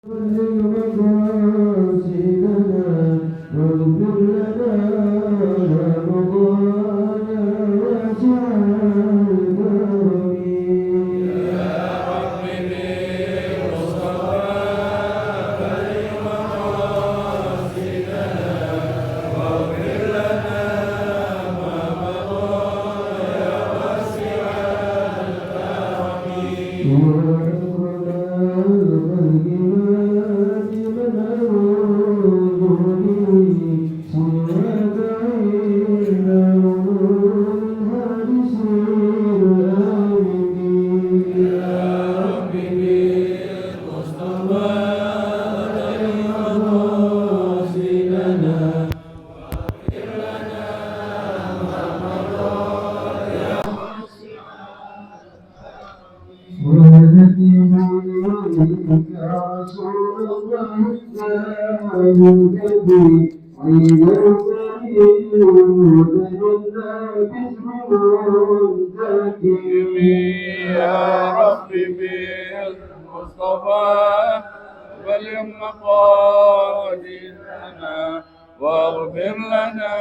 يا ربي بالمصطفى بلغ مقاصدنا واغفر لنا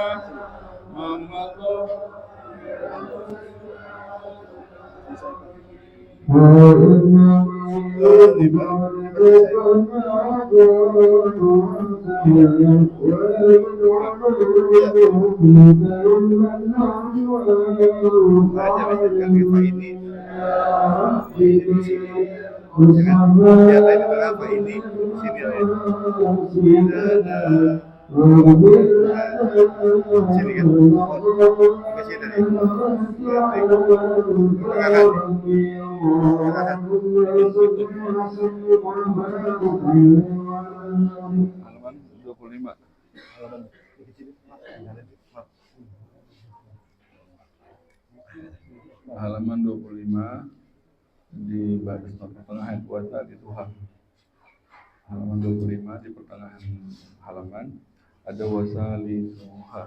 ما مضى halaman 25. Halaman 25 di baris pertengahan kuasa di Tuhan. Halaman 25 di pertengahan halaman ada wasalituha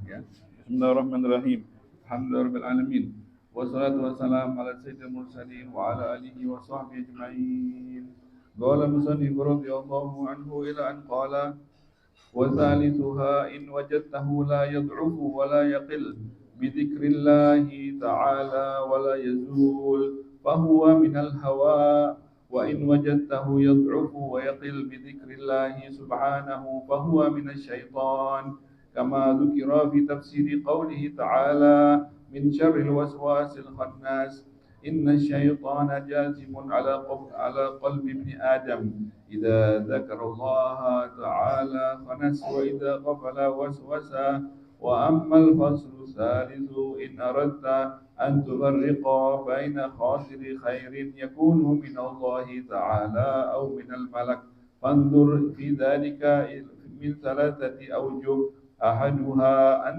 ya. Bismillahirrahmanirrahim. Alhamdulillahirabbil alamin. Wassalatu wassalamu ala sayyidil mursalin wa ala alihi wa sahbihi ajma'in. Qala musannif radhiyallahu anhu ila an qala وثالثها إن وجدته لا يضعف ولا يقل بذكر الله تعالى ولا يزول فهو من الهوى وإن وجدته يضعف ويقل بذكر الله سبحانه فهو من الشيطان كما ذكر في تفسير قوله تعالى من شر الوسواس الخناس إن الشيطان جاثم على قلب ابن آدم إذا ذكر الله تعالى خنس وإذا غفل وسوس. وأما الفصل الثالث إن أردت أن تفرق بين خاطر خير يكون من الله تعالى أو من الملك فانظر في ذلك من ثلاثة أوجه أحدها أن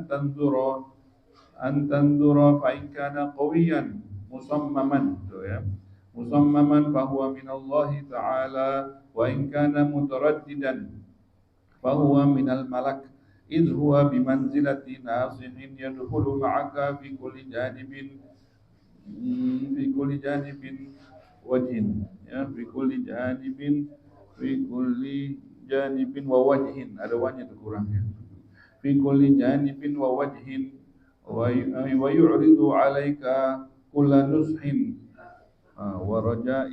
تنظر فإن كان قويا مصمما فهو من الله تعالى وإن كان مترددا فهو من الملك إذ هو بمنزلة ناصح يدخل معك في كل جانب وجه في كل جانب ووجه ada wajah itu kurang ya في كل جانب ووجه ويعرض عليك كل نصح ورجاء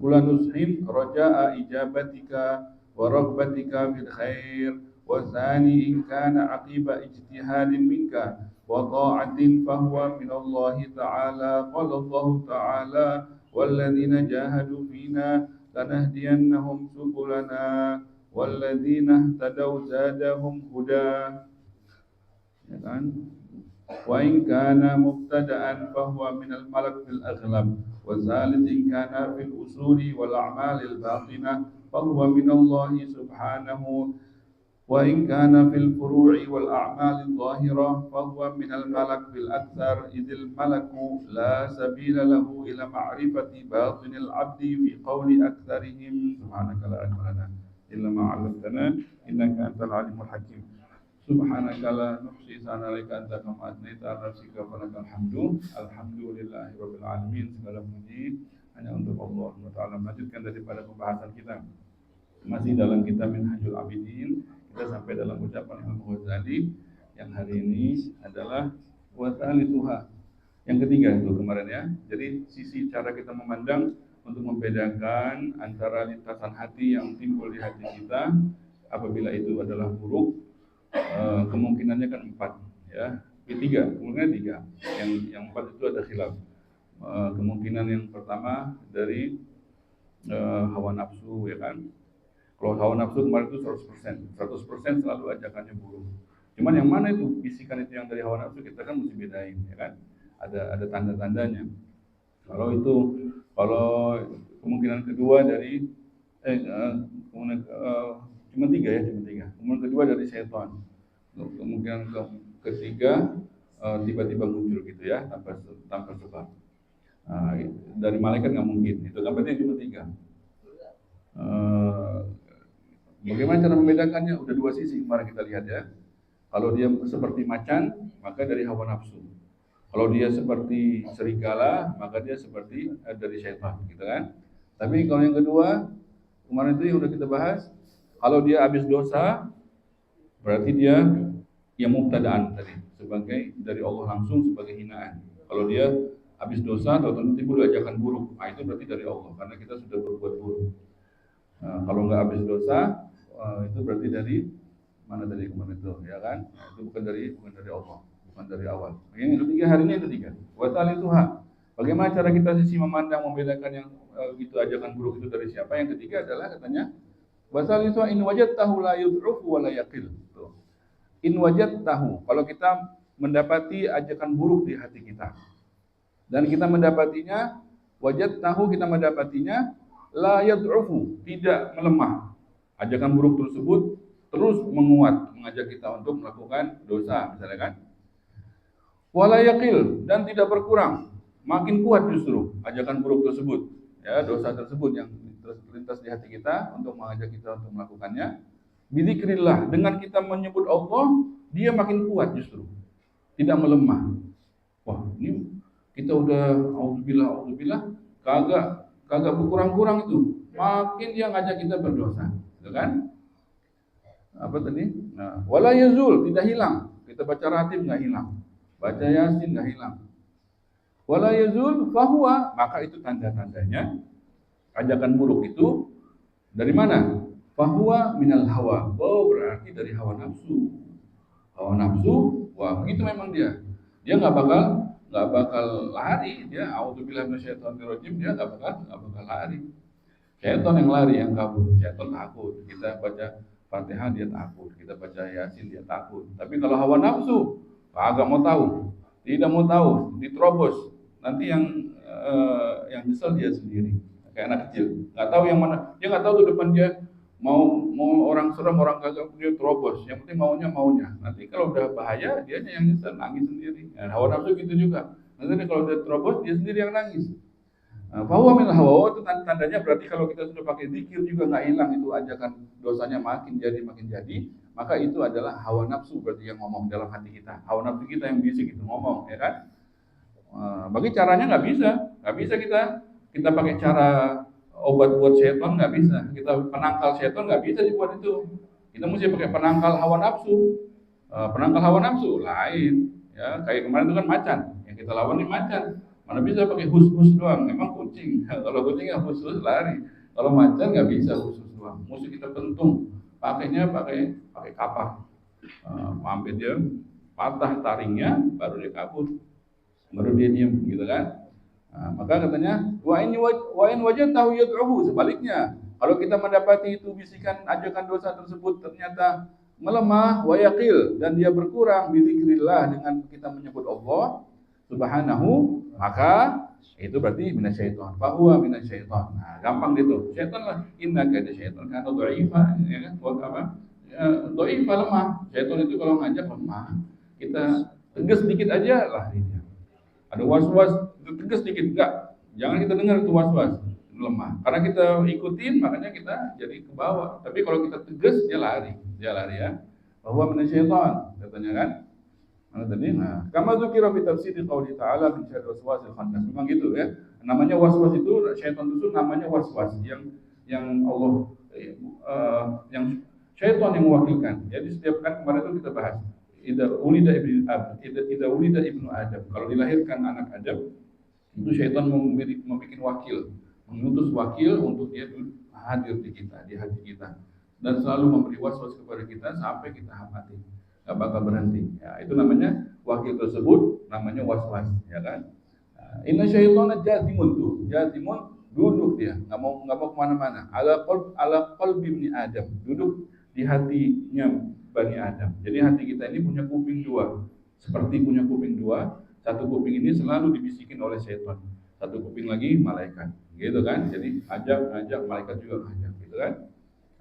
كل نصح رجاء إجابتك ورغبتك في الخير. والثاني إن كان عقيب اجتهاد منك وطاعة فهو من الله تعالى قال الله تعالى والذين جاهدوا فينا لنهدينهم سبلنا والذين اهتدوا زادهم هدى ya kan? وإن كان مبتدأ فهو من الملك في الأغلب. والثالث إن كان في الأصول والأعمال الباطنة فهو من الله سبحانه. وإن كان في الفروع والأعمال الظاهرة فهو من الملك في الأكثر إذ الملك لا سبيل له إلى معرفة باطن العبد في قول أكثرهم سبحانك لا علم لنا إلا ما علمتنا إنك أنت العليم الحكيم. Subhanaka la nuhsi sanalika anta kama asnaita ala nafsika falakal hamdu. Alhamdulillahirabbil alamin. Segala puji subhanahu wa ta'ala. Melanjutkan daripada pembahasan kita masih dalam kitab Minhajul Abidin, kita sampai dalam ucapan Imam Ghazali yang hari ini adalah wa thalithuha. Yang ketiga itu kemarin ya. Jadi sisi cara kita memandang untuk membedakan antara lintasan hati yang timbul di hati kita apabila itu adalah buruk, kemungkinannya kan 4 ya. Kemungkinan 3. Yang 4 itu ada khilaf. Kemungkinan yang pertama dari hawa nafsu ya kan. Kalau hawa nafsu kemarin itu 100% selalu ajakannya buruk. Cuman yang mana itu bisikan itu yang dari hawa nafsu, kita kan mesti bedain ya kan. Ada tanda-tandanya. Kalau kemungkinan kedua dari cuma tiga. Kemungkinan kedua dari setan. Kemungkinan ketiga tiba-tiba muncul gitu ya tanpa sebab. Dari malaikat nggak mungkin. Itu kan berarti cuma 3. Bagaimana cara membedakannya? Udah 2 sisi kemarin kita lihat ya. Kalau dia seperti macan, maka dari hawa nafsu. Kalau dia seperti serigala, maka dia seperti dari syaitan, gitu kan? Tapi kalau yang kedua, kemarin itu yang udah kita bahas, kalau dia habis dosa, berarti dia yang mubtada'an tadi, sebagai dari Allah langsung sebagai hinaan. Kalau dia habis dosa atau timbul ajakan buruk, itu berarti dari Allah, karena kita sudah berbuat buruk. Kalau nggak habis dosa, itu berarti dari mana tadi kemarin itu, ya kan? Itu bukan dari Allah, bukan dari awal. Yang ketiga hari ini itu 3. Wa thalithuha. Bagaimana cara kita sisi memandang membedakan yang itu ajakan buruk itu dari siapa? Yang ketiga adalah katanya wa thalithuha in wajadtahu la yud'ufu wa la yaqil. In wajadtahu, kalau kita mendapati ajakan buruk di hati kita dan kita mendapatinya, wajadtahu kita mendapatinya la yad'ufu, tidak melemah. Ajakan buruk tersebut terus menguat, mengajak kita untuk melakukan dosa, misalnya kan. Wala yaqil, dan tidak berkurang, makin kuat justru ajakan buruk tersebut, ya, dosa tersebut yang terlintas di hati kita untuk mengajak kita untuk melakukannya. Bidzikrillah, dengan kita menyebut Allah, dia makin kuat justru, tidak melemah. Wah, ini kita udah auzubillah, kagak berkurang-kurang itu, makin dia ngajak kita berdosa, gitu kan? Apa tadi? Nah, wala yazul, tidak hilang. Kita baca ratib nggak hilang, baca yasin nggak hilang. Wala yazul fahuwa, maka itu tanda-tandanya ajakan buruk itu dari mana? Fahuwa minal hawa. Oh, berarti dari hawa nafsu. Hawa nafsu, wah begitu memang dia. Dia nggak bakal lari. Dia auzubillahi minasyaitonirrajim, dia nggak bakal lari. Syaitan yang lari, yang kabur. Syaitan takut. Kita baca Fatihah dia takut, kita baca Yasin dia takut. Tapi kalau hawa nafsu, agak mau tahu, tidak mau tahu, diterobos. Nanti yang nyesel dia sendiri, kayak anak kecil, nggak tahu yang mana, dia nggak tahu tuh depan dia mau orang serem, orang kagak, dia terobos. Yang penting maunya. Nanti kalau udah bahaya, dia yang nyesel, nangis sendiri. Nah, hawa nafsu gitu juga. Nanti kalau udah terobos, dia sendiri yang nangis. Bahwa min hawa itu tandanya berarti kalau kita sudah pakai zikir juga nggak hilang itu ajakan dosanya makin jadi, maka itu adalah hawa nafsu berarti yang ngomong dalam hati kita. Hawa nafsu kita yang bisik itu ngomong, ya kan? Bagi caranya nggak bisa kita pakai cara obat buat setan, nggak bisa. Kita penangkal setan nggak bisa dibuat itu. Kita mesti pakai penangkal hawa nafsu. Penangkal hawa nafsu lain, ya kayak kemarin itu kan macan, yang kita lawan ini macan. Mana bisa pakai hus-hus doang, memang kucing. Kalau kucing ya hus-hus lari. Kalau macan nggak bisa hus-hus doang. Mesti kita pentung. Pakainya pakai kapak. Sampai dia patah taringnya, baru dia kabur. Baru dia diam, gitu kan? Maka katanya, wa in wajadtahu yad'uhu, sebaliknya. Kalau kita mendapati itu bisikan ajakan dosa tersebut ternyata melemah, wa yaqil, dan dia berkurang bizikrillah, dengan kita menyebut Allah Subhanahu, maka itu berarti minasyaiton. Fahuwa minasyaiton. Nah, gampang gitu. Syaitan lah, innaka ada syaitan kan dhaifah, ya kan? Buat apa? Dhaifah, lemah. Syaitan itu kalau ngajak lemah, kita tegas dikit aja lah dia. Ada was-was, tegas dikit, enggak. Jangan kita dengar itu was-was, lemah. Karena kita ikutin, makanya kita jadi ke bawah. Tapi kalau kita tegas, dia lari ya. Fahuwa minasyaiton, katanya kan? Nah, tadi, kama dzukira fi tafsir qauli ta'ala min syarri waswasil khannas. Memang gitu ya. Namanya was-was itu, syaitan itu namanya was-was yang Allah yang syaitan yang mewakilkan. Jadi setiap kan kemarin itu kita bahas Ida ulida ibnu Adam. Kalau dilahirkan anak Adam, itu syaitan membuat wakil, mengutus wakil untuk dia hadir di kita, di hati kita, dan selalu memberi was-was kepada kita sampai kita mati, nggak bakal berhenti. Ya, itu namanya wakil tersebut, namanya was-was, ya kan? Inna syaitana jatimun duduk dia, nggak mau kemana-mana. Ala qalbi ibni Adam, duduk di hatinya Bani Adam. Jadi hati kita ini punya kuping dua, seperti punya kuping dua. Satu kuping ini selalu dibisikin oleh setan, satu kuping lagi malaikat, gitu kan? Jadi ajak malaikat juga ngajak, gitu kan?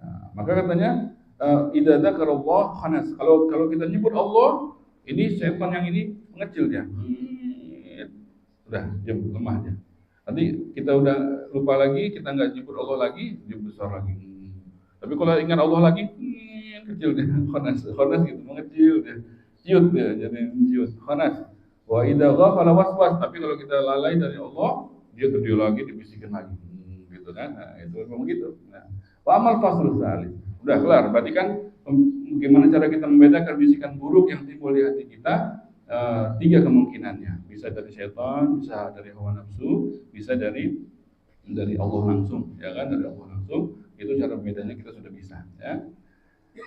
Nah, maka katanya idza dzakarallah khanas. Kalau kita nyebut Allah, ini setan yang ini mengecil dia. Udah jam lemah dia. Nanti kita udah lupa lagi, kita nggak nyebut Allah lagi, dia besar lagi. Tapi kalau ingat Allah lagi, kecil dia, khanas gitu, mengecil dia, ciut dia, jadi ciut, khanas. Wa idza ghafala waswas, tapi kalau kita lalai dari Allah, dia gede lagi, dibisikin lagi, gitu kan? Nah, itu memang gitu. Nah, wa amal faslus salis. Udah kelar, berarti kan gimana cara kita membedakan bisikan buruk yang timbul di hati kita? Tiga kemungkinannya, bisa dari setan, bisa dari hawa nafsu, bisa dari Allah langsung, ya kan? Dari Allah langsung. Itu cara bedanya kita sudah bisa, ya.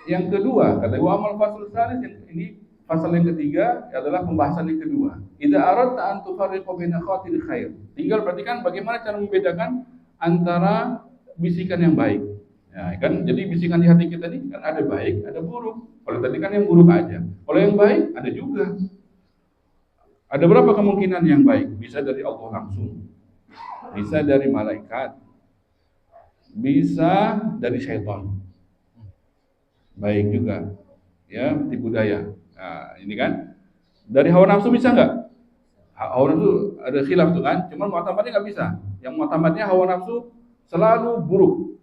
Yang kedua, kata wa amal faslus salis, yang ini pasal yang ketiga adalah pembahasan yang kedua. Idza aradta an tufarriqa baina khatil khair. Tinggal perhatikan bagaimana cara membedakan antara bisikan yang baik. Ya, kan? Jadi bisikan di hati kita ini kan ada baik, ada buruk. Kalau tadi kan yang buruk aja. Kalau yang baik ada juga. Ada berapa kemungkinan yang baik? Bisa dari Allah langsung. Bisa dari malaikat. Bisa dari syaitan. Baik juga. Ya, tipu daya. Nah, ini kan dari hawa nafsu bisa nggak? Hawa nafsu ada khilaf tuh kan, cuman mu'tamadnya nggak bisa. Yang mu'tamadnya hawa nafsu selalu buruk.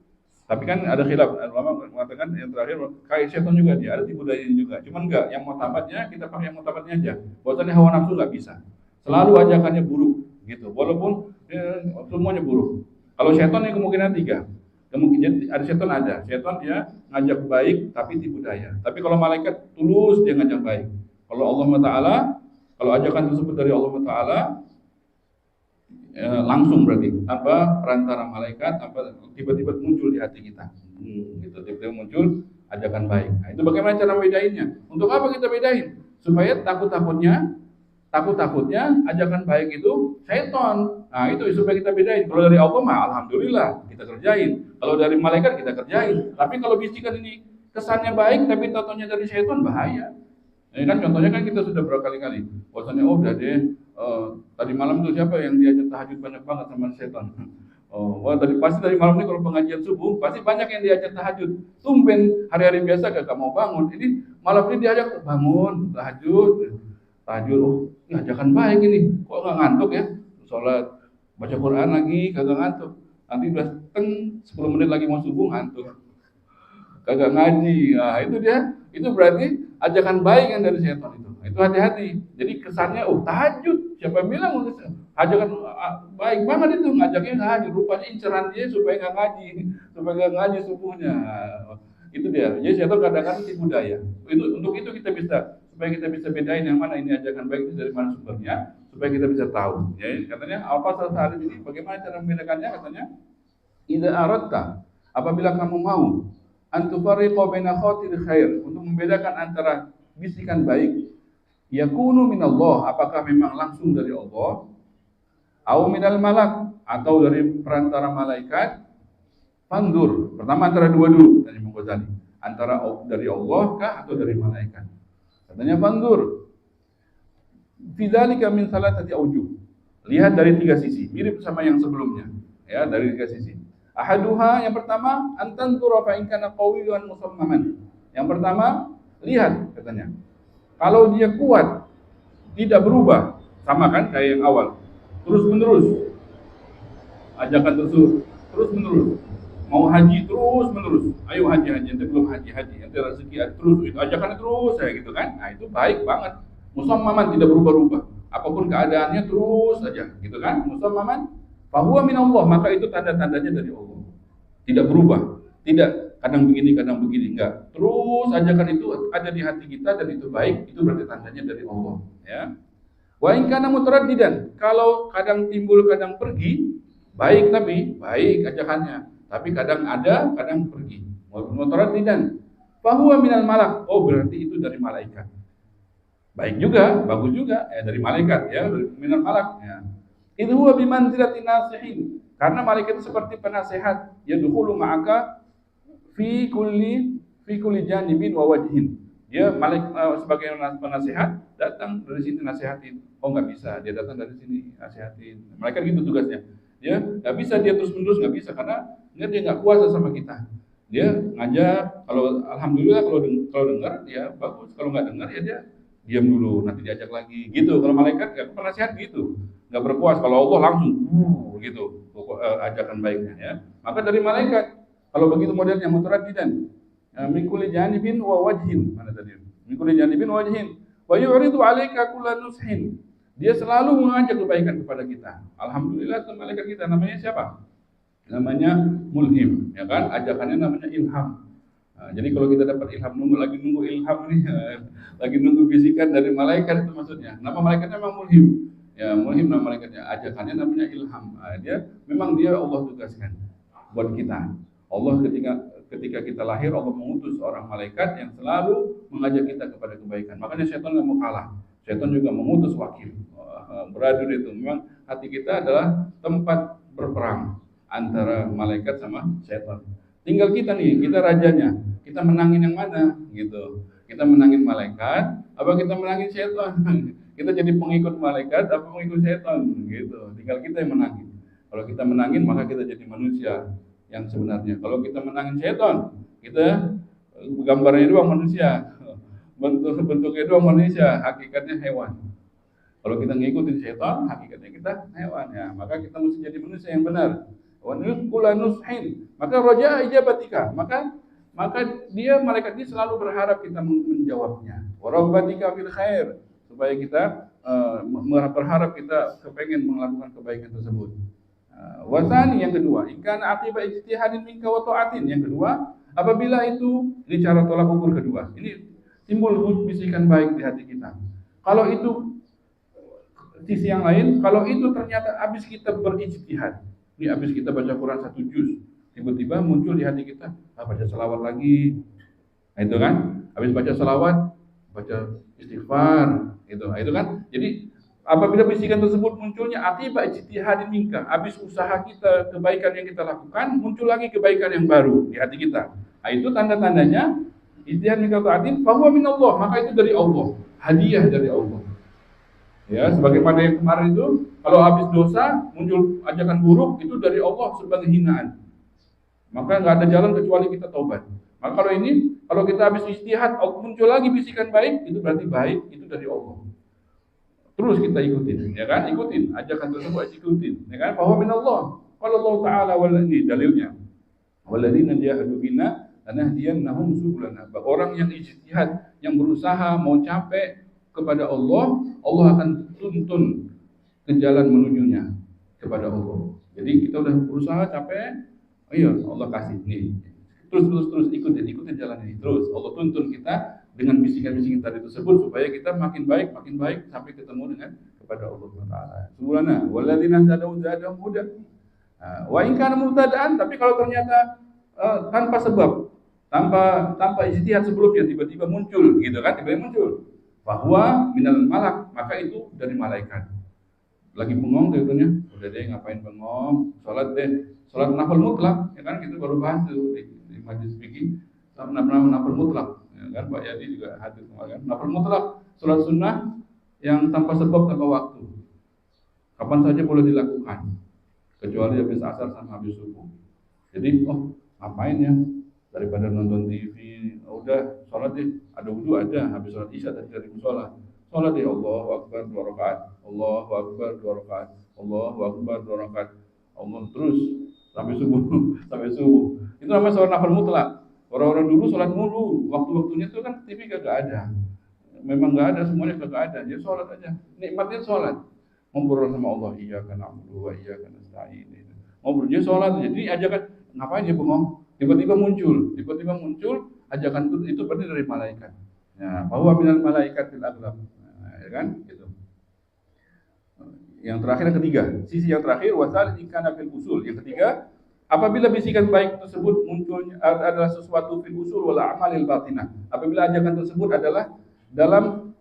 Tapi kan ada khilaf, ulama mengatakan yang terakhir kayak setan juga dia, ada tipu daya juga. Cuman enggak, yang mu'tamadnya kita pakai yang mu'tamadnya aja. Bahwasanya hawa nafsu nggak bisa. Selalu ajakannya buruk gitu. Walaupun semuanya buruk. Kalau setan yang kemungkinan tiga. Kemungkinan ada setan dia ngajak baik tapi tipu daya. Tapi kalau malaikat tulus dia ngajak baik. Kalau Allah Taala, kalau ajakan tersebut dari Allah Taala langsung berarti tanpa perantara malaikat, tanpa tiba-tiba muncul di hati kita. Gitu tiba-tiba muncul ajakan baik. Nah, itu bagaimana cara bedainnya? Untuk apa kita bedain? Supaya takut-takutnya ajakan baik itu syaitan. Nah, itu supaya kita bedain. Kalau dari Allah mah alhamdulillah kita kerjain. Kalau dari malaikat kita kerjain. Tapi kalau bisikan ini kesannya baik tapi tatonya dari syaitan, bahaya. Ini kan contohnya kan kita sudah berkali-kali. Bahwasanya udah deh tadi malam tuh siapa yang diajak tahajud banyak banget sama setan. Wah pasti dari malam ini kalau pengajian subuh pasti banyak yang diajak tahajud. Tumben hari-hari biasa gak mau bangun. Ini malam ini diajak bangun tahajud. Ini ajakan baik ini. Kok nggak ngantuk ya? Sholat, baca Quran lagi, kagak ngantuk. Nanti udah 10 menit lagi mau subuh ngantuk. Kagak ngaji. Nah, itu dia. Itu berarti ajakan baik yang dari setan itu. Itu hati-hati. Jadi kesannya tahajud. Siapa yang bilang ajakan baik banget itu, ngajaknya tahajud. Rupanya inceran dia supaya nggak ngaji subuhnya. Itu dia. Jadi setan kadang-kadang tipu daya. Untuk itu kita bisa, supaya kita bisa bedain yang mana ini ajakan baik itu dari mana sumbernya, supaya kita bisa tahu. Ya, katanya al-fasal salis ini bagaimana cara membedakannya? Katanya idza aradta, apabila kamu mau antufariqa baina khatir khair, untuk membedakan antara bisikan baik, yakunu minallah, apakah memang langsung dari Allah, au minal malak, atau dari perantara malaikat. Fandur, pertama antara dua dulu, tanya Imam Ghazali, antara dari Allah kah atau dari malaikat. Katanya fandur, fidzalika min salatati aujuh, lihat dari tiga sisi, mirip sama yang sebelumnya, ya, dari tiga sisi. Ahaduha, yang pertama, antanzura fa in kana qawiyyan musammaman. Yang pertama, lihat katanya. Kalau dia kuat, tidak berubah, sama kan kayak yang awal. Terus menerus. Ajakan terus menerus. Mau haji terus menerus. Ayo haji, ente belum haji, ente rezeki terus, itu ajakannya terus saya gitu kan. Nah, itu baik banget. Musammaman, tidak berubah-ubah. Apapun keadaannya terus aja, gitu kan? Musammaman. Fahuwa minallah, maka itu tanda-tandanya dari Allah. Tidak berubah, tidak kadang begini, enggak. Terus ajakan itu ada di hati kita dan itu baik, itu berarti tandanya dari Allah, ya. Wa in kana mutaraddidan, kalau kadang timbul, kadang pergi, baik tapi baik ajakannya, tapi kadang ada, kadang pergi. Mutaraddidan, fahuwa minal malak, oh berarti itu dari malaikat. Baik juga, bagus juga, dari malaikat, ya, dari minal malak, ya. Itu huwa bimanzilatin nasihin, karena malaikat itu seperti penasehat, yadkhulu ma'aka fi kulli janibin wa wajhin. Dia sebagai penasehat datang dari sini nasihatin. Oh nggak bisa, dia datang dari sini nasihatin. Malaikat gitu tugasnya. Dia nggak bisa dia terus menerus, nggak bisa karena dia nggak kuasa sama kita. Dia ngajak, kalau alhamdulillah kalau dengar ya bagus, kalau nggak dengar ya dia diam dulu, nanti diajak lagi. Gitu. Kalau malaikat nggak penasehat gitu, nggak berkuasa. Kalau Allah langsung gitu ajakan baiknya, ya. Maka dari malaikat. Kalau begitu modelnya mutaraddidan, min kulli janibin wa wajhin, mana tadi? Min kulli janibin wa wajhin. Wa yuridu 'alaika kullu nushin. Dia selalu mengajak kebaikan kepada kita. Alhamdulillah itu malaikat kita namanya siapa? Namanya mulhim, ya kan? Ajakannya namanya ilham. Nah, jadi kalau kita dapat ilham, nunggu ilham nih, lagi nunggu bisikan dari malaikat itu maksudnya. Nama malaikatnya memang mulhim. Ya, mulhim nama malaikatnya. Ajakannya namanya ilham. Nah, dia Allah tugaskan buat kita. Allah ketika kita lahir, Allah mengutus orang malaikat yang selalu mengajak kita kepada kebaikan. Makanya setan nggak mau kalah. Setan juga mengutus wakil. Beradu itu. Memang hati kita adalah tempat berperang antara malaikat sama setan. Tinggal kita nih, kita rajanya. Kita menangin yang mana gitu. Kita menangin malaikat, apa kita menangin setan? Kita jadi pengikut malaikat apa pengikut setan gitu. Tinggal kita yang menangin. Kalau kita menangin maka kita jadi manusia yang sebenarnya. Kalau kita menangin setan, kita gambarnya doang manusia, bentuknya doang manusia, hakikatnya hewan. Kalau kita ngikutin setan, hakikatnya kita hewan, ya. Maka kita mesti jadi manusia yang benar. Wa nusqula nushin. Maka raja ijabatika. Maka dia malaikat ini selalu berharap kita menjawabnya. Wa rabbatika fil khair, supaya kita berharap kita kepengen melakukan kebaikan tersebut. Wasani yang kedua, ikan akibat ijtihadin minka wa ta'atin. Yang kedua, apabila itu ini cara tolak ukur kedua. Ini timbul bisikan baik di hati kita. Kalau itu sisi yang lain, kalau itu ternyata habis kita berijtihad. Ini habis kita baca Quran 1 juz, tiba-tiba muncul di hati kita, baca selawat lagi. Nah, itu kan, habis baca selawat, baca istighfar, gitu. Nah, itu kan. Jadi apabila bisikan tersebut munculnya akibat ijtihadin minka, habis usaha kita, kebaikan yang kita lakukan, muncul lagi kebaikan yang baru di hati kita. Nah, itu tanda-tandanya ijtihad minka ta'atin, fahuwa minallah, maka itu dari Allah, hadiah dari Allah. Ya, sebagaimana yang kemarin itu, kalau habis dosa muncul ajakan buruk, itu dari Allah sebagai hinaan. Maka nggak ada jalan kecuali kita taubat. Maka kalau ini, kalau kita habis ijtihad muncul lagi bisikan baik, itu berarti baik, itu dari Allah. Terus kita ikutin, ya kan? Ikutin ajakan tersebut, ikutin, ya kan? Bahwa minallah. Qala Allah Ta'ala, ini dalilnya. Walladzina jahadu fina lanahdiyannahum subulana. Orang yang ijtihad, yang berusaha mau capek kepada Allah, Allah akan tuntun ke jalan menujunya kepada Allah. Jadi kita udah berusaha capek, ayo Allah kasih nih. Terus ikutin jalan ini. Terus Allah tuntun kita dengan bisikan-bisikan tadi tersebut supaya kita makin baik sampai ketemu dengan kepada Allah Taala. Subhana walladzina tadau zadahum huda. Wa in kana mubtada'an, tapi kalau ternyata tanpa sebab, tanpa ijtihad sebelumnya tiba-tiba muncul gitu kan, tiba-tiba muncul. Bahwa minal malak, maka itu dari malaikat. Lagi bengong katanya, udah deh ngapain bengong, sholat nafil mutlak, ya kan, kita baru bahas tuh di majlis fikih, nafil mutlak, ya kan, Pak Yadi juga hadir kemarin. Nafil mutlak, sholat sunnah yang tanpa sebab, tanpa waktu, kapan saja boleh dilakukan, kecuali habis asar sama habis subuh. Jadi, ngapain ya, daripada nonton TV, udah sholat deh, ada wudu ada, habis sholat isya tadi dari musola, sholat deh, Allahu Akbar 2 rakaat, Allahu Akbar 2 rakaat, Allahu Akbar 2 rakaat, Allah terus sampai subuh. Itu namanya sholat nafil mutlak. Orang-orang dulu sholat mulu, waktu-waktunya itu kan TV kagak ada, memang nggak ada, semuanya kagak ada, dia sholat aja, nikmatnya sholat. ngobrol sama Allah, iyyaka na'budu wa iyyaka nasta'in. Ngobrol dia sholat, jadi ajakan ngapain dia bengong? Tiba-tiba muncul ajakan itu berarti dari malaikat. Ya, bahwa minal malaikatil aghlab. Nah, ya kan? Gitu. Yang terakhir yang ketiga, sisi yang terakhir wasal ikana fil usul. Yang ketiga, apabila bisikan baik tersebut munculnya adalah sesuatu fil usul wala amalil batinah. Apabila ajakan tersebut adalah dalam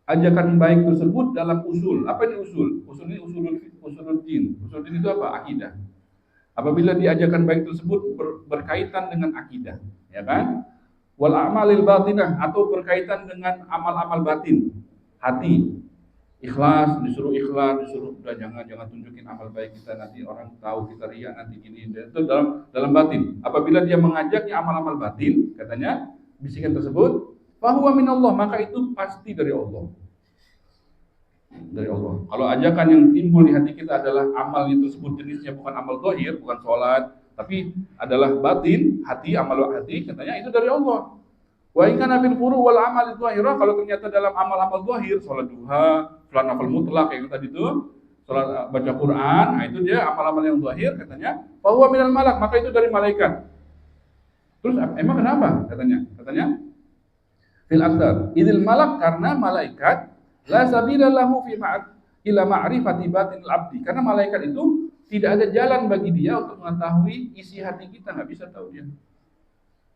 ajakan baik tersebut dalam usul. Apa ini usul? Usul ini usulul din. Usul din itu apa? Akidah. Apabila diajakan baik tersebut berkaitan dengan akidah, ya kan? Wal amalil batinah atau berkaitan dengan amal-amal batin, hati. Disuruh udah jangan tunjukin amal baik kita, nanti orang tahu kita riya nanti gini. Dan itu dalam batin. Apabila dia mengajaknya amal-amal batin, katanya bisikan tersebut, fahuwa minallah, maka itu pasti dari Allah. Dari Allah. Kalau ajakan yang timbul di hati kita adalah amal itu tersebut jenisnya bukan amal zahir, bukan sholat, tapi adalah batin, hati, amal hati, katanya itu dari Allah. Wa in kana bil furu' wal amal dzahirah, kalau ternyata dalam amal-amal zahir, sholat duha, sholat nafil mutlak yang tadi itu, sholat baca Quran, nah itu dia amal-amal yang zahir, katanya fa huwa minal malak, maka itu dari malaikat. Terus emang kenapa? Katanya fil aktsar idil malak, karena malaikat la sabila lahu fi ila ma'rifati batinil abdi, karena malaikat itu tidak ada jalan bagi dia untuk mengetahui isi hati kita, nggak bisa tahu dia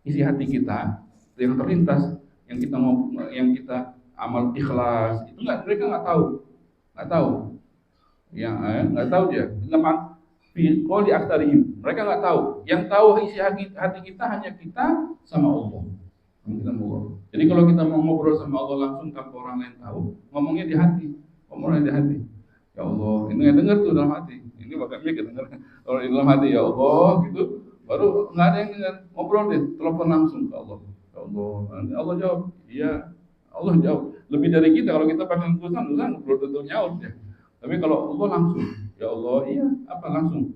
isi hati kita yang terlintas, yang kita amal ikhlas itu mereka nggak tahu nggak tahu dia nama fi qoli aktarihim, mereka nggak tahu. Yang tahu isi hati kita hanya kita sama Allah. Jadi kalau kita mau ngobrol sama Allah langsung tanpa orang lain tahu, ngomongnya di hati. Ya Allah, ini yang dengar tuh dalam hati. Ini bakal mikir dengar. Kalau di dalam hati ya Allah gitu, baru nggak ada yang dengar. Ngobrol deh, telepon langsung ke Allah. Ya Allah, Allah jawab. Iya, Allah jawab. Lebih dari kita, kalau kita panggil tulisan belum tentu nyaut ya. Tapi kalau Allah langsung, ya Allah, iya, apa langsung?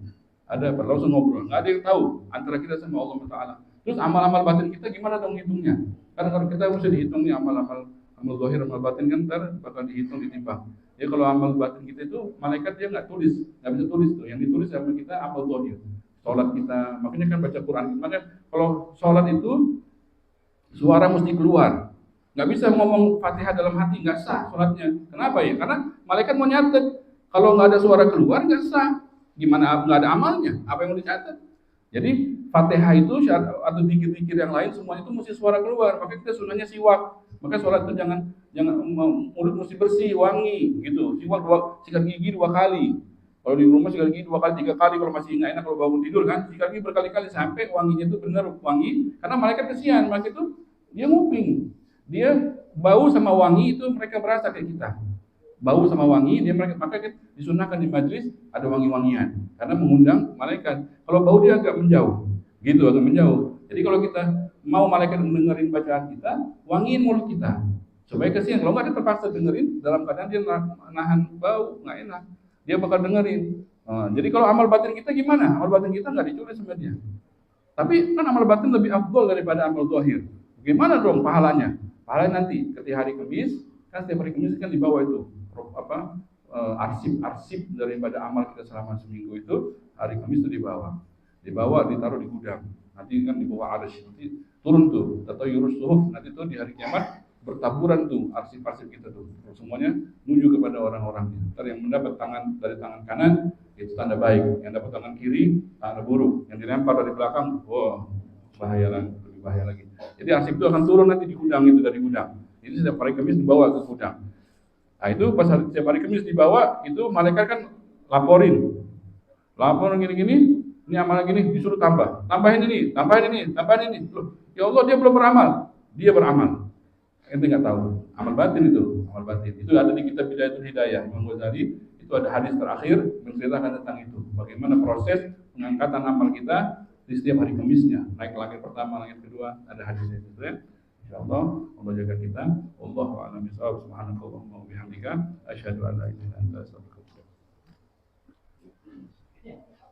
Ada apa? Langsung ngobrol. Nggak ada yang tahu antara kita sama Allah Taala. Terus amal-amal batin kita gimana dong hitungnya? Karena kalau kita mesti dihitung nih amal zahir, amal batin kan ntar bakal dihitung, ditimbang. Jadi kalau amal batin kita itu malaikat dia nggak bisa tulis tuh. Yang ditulis sama kita amal zahir, sholat kita. Makanya kan baca Quran. Makanya kalau sholat itu suara mesti keluar. Nggak bisa ngomong Fatihah dalam hati, nggak sah sholatnya. Kenapa ya? Karena malaikat mau nyatet. Kalau nggak ada suara keluar nggak sah. Gimana nggak ada amalnya? Apa yang mau dicatat? Jadi Fatihah itu atau zikir-zikir yang lain semuanya itu mesti suara keluar. Maka kita sunahnya siwak. Maka sholat itu jangan mulut mesti bersih, wangi gitu. Sikat gigi 2 kali. Kalau di rumah sikat gigi 2 kali, 3 kali kalau masih nggak enak kalau bangun tidur kan. Sikat gigi berkali-kali sampai wanginya itu benar wangi. Karena malaikat kesian, malaikat itu dia nguping. Dia bau sama wangi itu mereka berasa kayak kita. Bau sama wangi maka disunahkan di majlis ada wangi-wangian karena mengundang malaikat. Kalau bau dia agak menjauh, agak menjauh. Jadi kalau kita mau malaikat mendengarin bacaan kita, wangiin mulut kita supaya kesian. Kalau nggak dia terpaksa dengerin dalam keadaan dia nahan bau, nggak enak, dia bakal dengerin. Jadi kalau amal batin kita gimana? Amal batin kita nggak dicuri sama dia. Tapi kan amal batin lebih afdol daripada amal zahir. Gimana dong pahalanya? Pahalanya nanti ketika hari Kamis, kan setiap hari Kamis kan dibawa itu arsip daripada amal kita selama seminggu itu hari Kamis itu dibawa ditaruh di gudang, nanti kan dibawa arsip, nanti turun tuh atau yurus suhuf, nanti tuh di hari kiamat bertaburan tuh arsip-arsip kita tuh semuanya menuju kepada orang-orang. Ntar yang mendapat dari tangan kanan itu tanda baik, yang dapat tangan kiri tanda buruk, yang dilempar dari belakang lebih bahaya lagi. Jadi arsip itu akan turun nanti di gudang itu, dari gudang ini setiap hari Kamis dibawa ke gudang. Nah itu pas setiap hari Kamis dibawa, itu malaikat kan laporin gini-gini, ini amal gini, disuruh tambahin ini. Loh, ya Allah dia belum beramal, dia beramal. Ente nggak tahu, amal batin. Itu ada di kitab Bidayatul Hidayah Imam Ghazali, itu ada hadis terakhir menceritakan tentang itu, bagaimana proses pengangkatan amal kita di setiap hari Kamisnya, naik ke langit pertama, langit kedua, ada hadisnya itu ya. Insyaallah Allah jaga kita. Wallahu a'lam bishawab. Subhanakallahumma wa bihamdika asyhadu an la ilaha illa anta astaghfiruka wa atubu ilaik.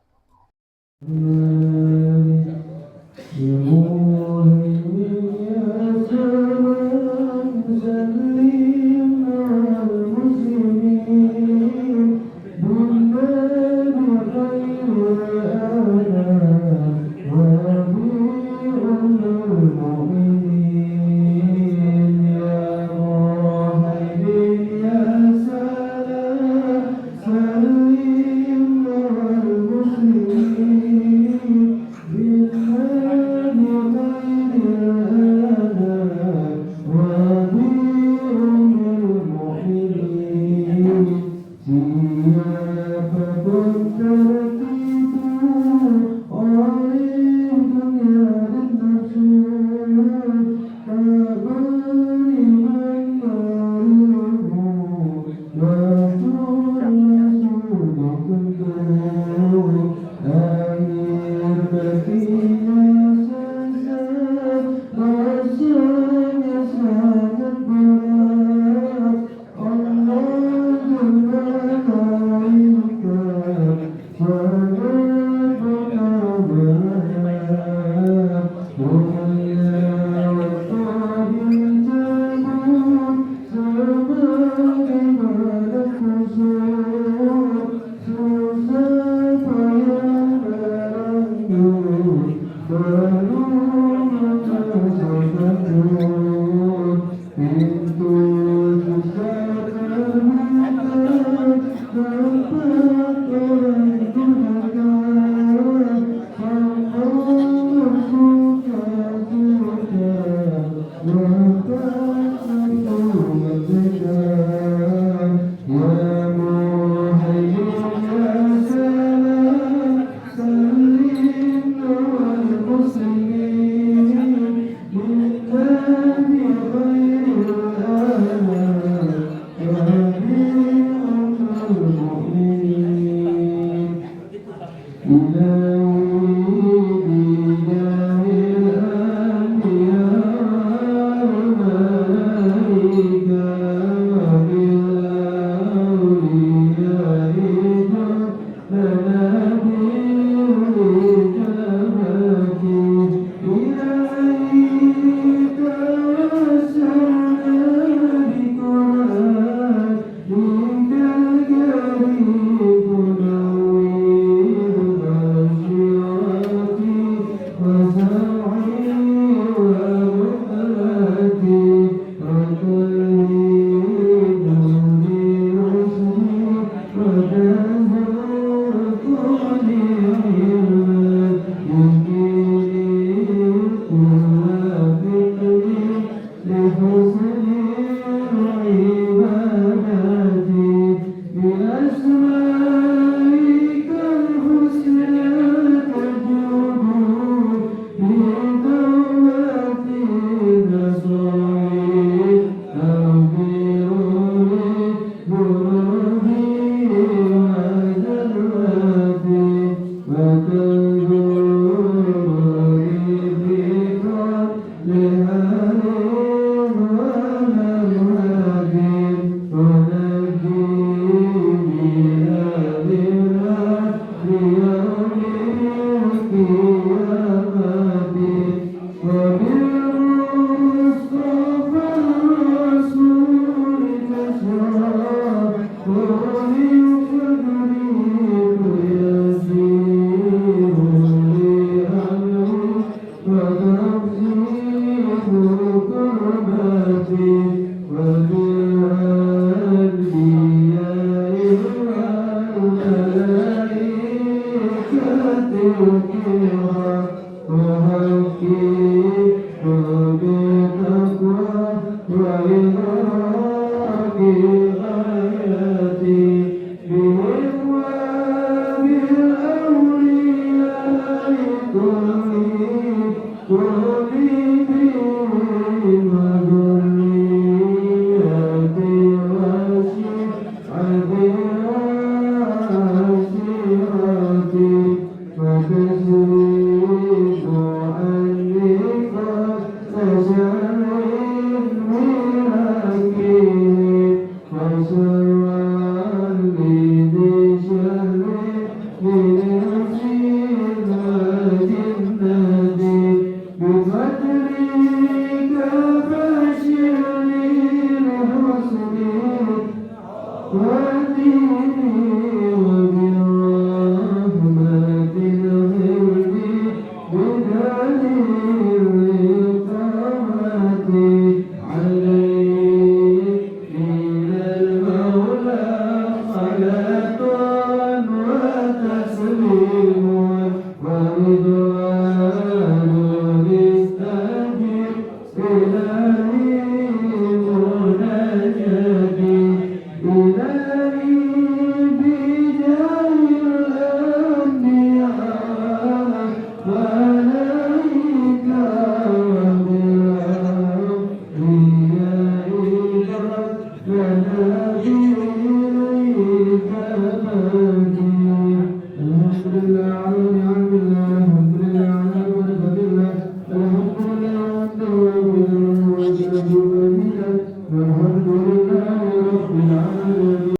Thank you.